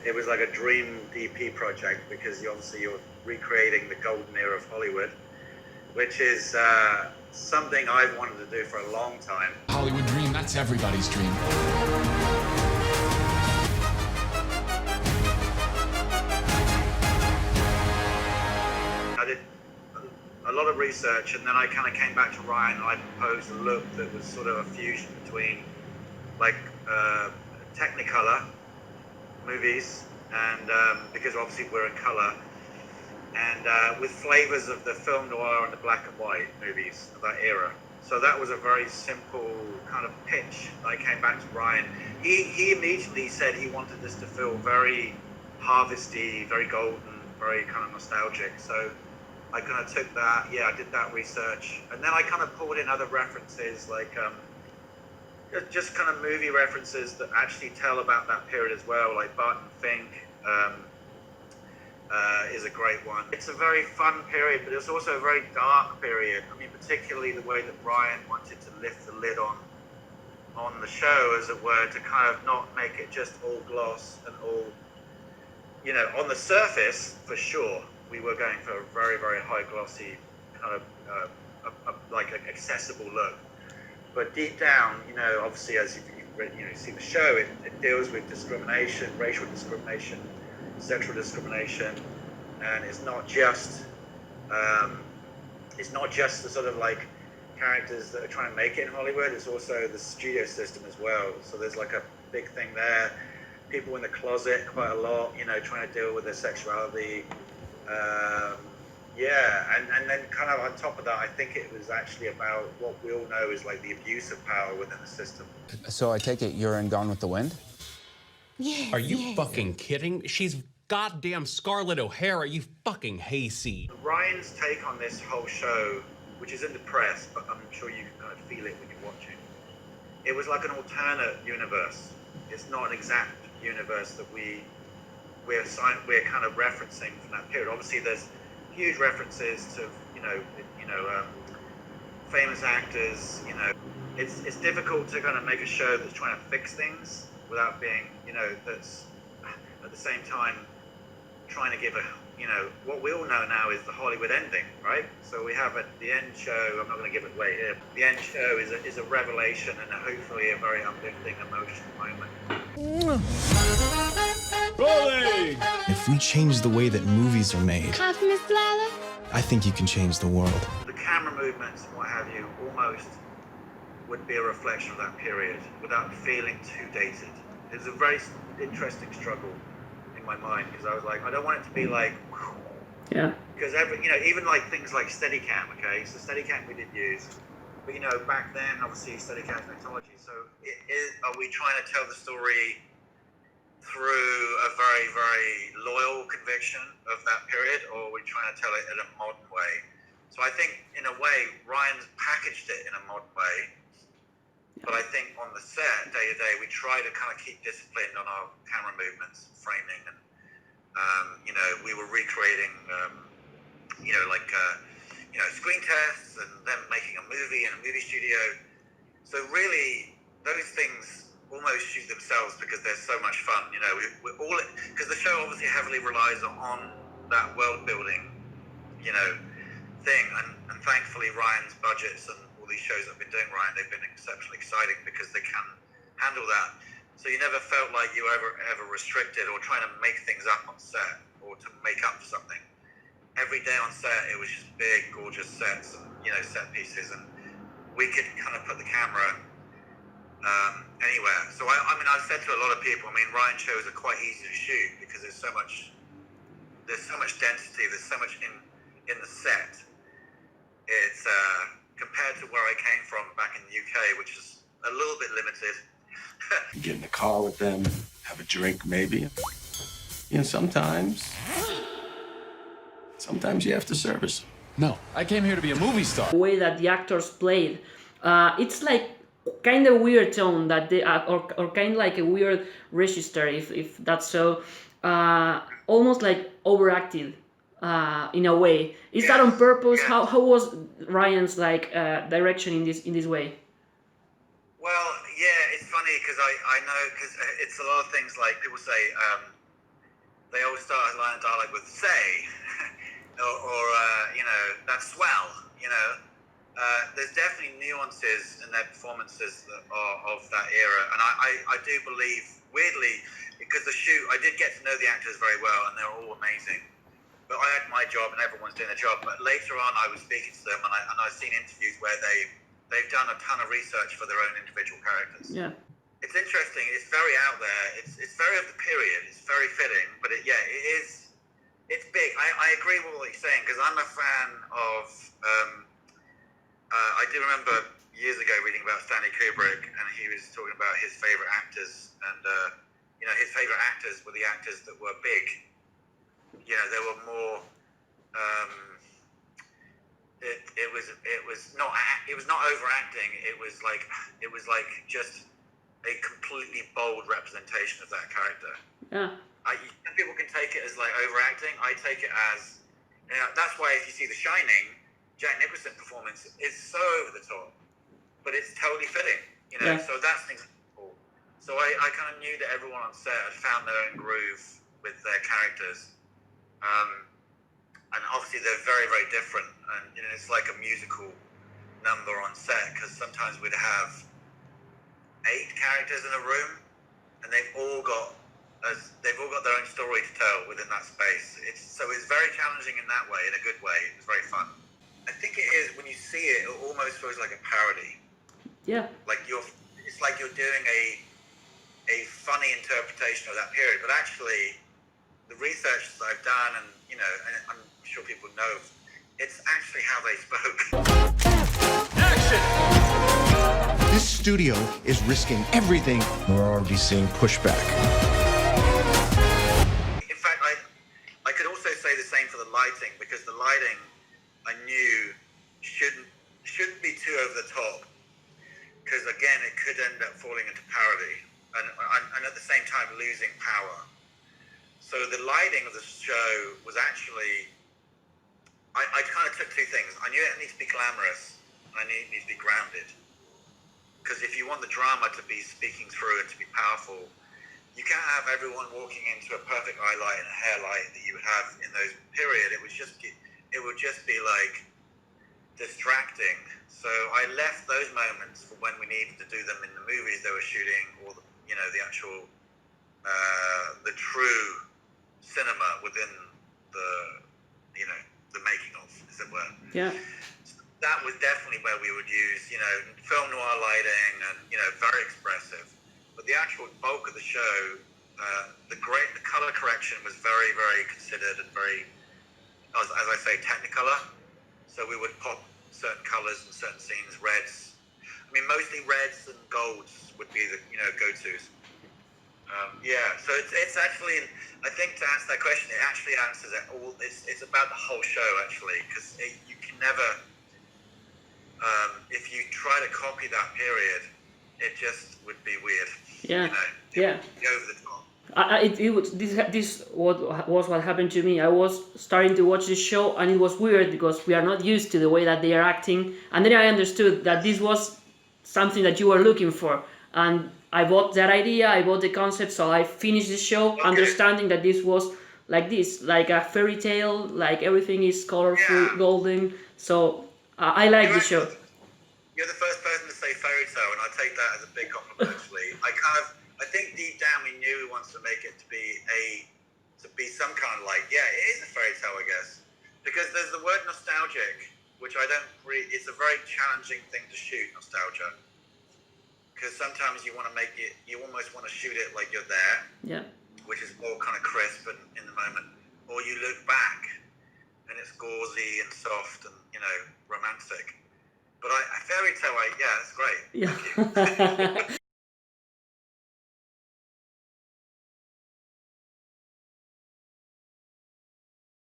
it was like a dream DP project because you're recreating the golden era of Hollywood, which is something I've wanted to do for a long time. Hollywood dream, that's everybody's dream. I did a lot of research, and then I kind of came back to Ryan and I proposed a look that was sort of a fusion between like Technicolor movies, and because obviously we're in color, and with flavors of the film noir and the black and white movies of that era. So that was a very simple kind of pitch. I came back to Ryan. He immediately said he wanted this to feel very harvesty, very golden, very kind of nostalgic. So I kind of took that, I did that research, and then I kind of pulled in other references, like just kind of movie references that actually tell about that period as well, like Barton Fink is a great one. It's a very fun period, but it's also a very dark period. I mean, particularly the way that Ryan wanted to lift the lid on the show, as it were, to kind of not make it just all gloss and all, you know, on the surface, for sure, we were going for a very, very high glossy kind of like an accessible look. But deep down, you know, obviously as you see the show, it deals with discrimination, racial discrimination, sexual discrimination, and it's not just the sort of like characters that are trying to make it in Hollywood. It's also the studio system as well. So there's like a big thing there. People in the closet quite a lot, you know, trying to deal with their sexuality. And then kind of on top of that, I think it was actually about what we all know is like the abuse of power within the system. So I take it you're in Gone with the Wind? Yes. Are you fucking kidding? She's goddamn Scarlett O'Hara, you fucking hayseed. Ryan's take on this whole show, which is in the press, but I'm sure you can kind of feel it when you're watching. It was like an alternate universe. It's not an exact universe that we're kind of referencing from that period. Obviously, there's huge references to famous actors. You know, it's difficult to kind of make a show that's trying to fix things without being, you know, that's at the same time trying to give what we all know now is the Hollywood ending, right? So we have at the end show, I'm not going to give it away here, the end show is a revelation and hopefully a very uplifting, emotional moment. Rolling! If we change the way that movies are made, I think you can change the world. The camera movements and what have you almost would be a reflection of that period without feeling too dated. It was a very interesting struggle in my mind because I was like, I don't want it to be like, yeah. Because even like things like Steadicam, okay, so Steadicam we did use, but you know, back then obviously Steadicam technology. So are we trying to tell the story through a very, very loyal conviction of that period, or are we trying to tell it in a modern way? So I think in a way Ryan's packaged it in a modern way. But I think on the set, day to day, we try to kind of keep disciplined on our camera movements, framing, and we were recreating, screen tests, and then making a movie in a movie studio. So really, those things almost shoot themselves because they're so much fun. You know, we're all, because the show obviously heavily relies on that world building, you know, thing, and thankfully Ryan's budgets and these shows that I've been doing, Ryan, they've been exceptionally exciting because they can handle that. So you never felt like you were ever restricted or trying to make things up on set or to make up for something. Every day on set, it was just big, gorgeous sets and, you know, set pieces, and we could kind of put the camera anywhere. So I mean, I've said to a lot of people, I mean, Ryan's shows are quite easy to shoot because there's so much density, there's so much in the set. It's compared to where I came from back in the UK, which is a little bit limited. You get in the car with them, have a drink maybe. You know, sometimes you have to service them. No, I came here to be a movie star. The way that the actors played, it's like kind of weird tone that they or kind of like a weird register, if that's so, almost like overacted. In a way, is that on purpose? How was Ryan's direction in this way? Well, yeah, it's funny because I know, because it's a lot of things like people say they always start a line of dialogue with "say," or you know, "that's swell." You know, there's definitely nuances in their performances that are of that era, and I do believe, weirdly, because the shoot, I did get to know the actors very well, and they're all amazing. But I had my job, and everyone's doing their job. But later on, I was speaking to them, and I've seen interviews where they've done a ton of research for their own individual characters. Yeah. It's interesting. It's very out there. It's very of the period. It's very fitting. But it is. It's big. I agree with what you're saying, because I'm a fan of. I do remember years ago reading about Stanley Kubrick, and he was talking about his favorite actors, and you know, his favorite actors were the actors that were big. You know, there were more. It was not overacting. It was like just a completely bold representation of that character. Yeah. Some people can take it as like overacting. I take it as, you know, that's why if you see The Shining, Jack Nicholson performance is so over the top, but it's totally fitting. You know, Yeah. so that's things cool. So I kind of knew that everyone on set had found their own groove with their characters. And obviously they're very, very different. And you know, it's like a musical number on set, because sometimes we'd have 8 characters in a room, and they've all got their own story to tell within that space. It's very challenging in that way, in a good way. It's very fun. I think it is, when you see it, it almost feels like a parody. Yeah. Like it's like you're doing a funny interpretation of that period, but actually the research that I've done, and you know, and I'm sure people know, it's actually how they spoke. Action! This studio is risking everything. We're already seeing pushback. In fact, I could also say the same for the lighting, because the lighting I knew shouldn't be too over the top, because again, it could end up falling into parody, and at the same time losing power. So the lighting of the show was actually, I kind of took 2 things. I knew it needs to be glamorous, and I knew it needs to be grounded. Because if you want the drama to be speaking through and to be powerful, you can't have everyone walking into a perfect eye light and a hair light that you would have in those period. It would just be like distracting. So I left those moments for when we needed to do them in the movies they were shooting, or you know, the actual, the true cinema within the, you know, the making of, as it were. Yeah. That was definitely where we would use, you know, film noir lighting, and you know, very expressive. But the actual bulk of the show, the color correction was very, very considered, and very, as I say, technicolor. So we would pop certain colors in certain scenes, reds. I mean, mostly reds and golds would be the, you know, go-tos. So it's actually, I think, to answer that question, it actually answers it all. It's about the whole show, actually, because you can never, if you try to copy that period, it just would be weird. Yeah. You know, Yeah. it would be over the top. This was what happened to me. I was starting to watch this show, and it was weird because we are not used to the way that they are acting. And then I understood that this was something that you were looking for, and I bought that idea. I bought the concept, so I finished the show, understanding that this was like this, like a fairy tale, like everything is colorful, golden. So I like the show. You're the first person to say fairy tale, and I take that as a big compliment. Actually, I think deep down we knew we wanted to make it to be some kind of like, yeah, it is a fairy tale, I guess, because there's the word nostalgic, which I don't really. It's a very challenging thing to shoot, nostalgia, because sometimes you want to make it, you almost want to shoot it like you're there, Yeah. which is more kind of crisp and in the moment, or you look back and it's gauzy and soft and, you know, romantic. But a fairy tale, yeah, that's great. Yeah.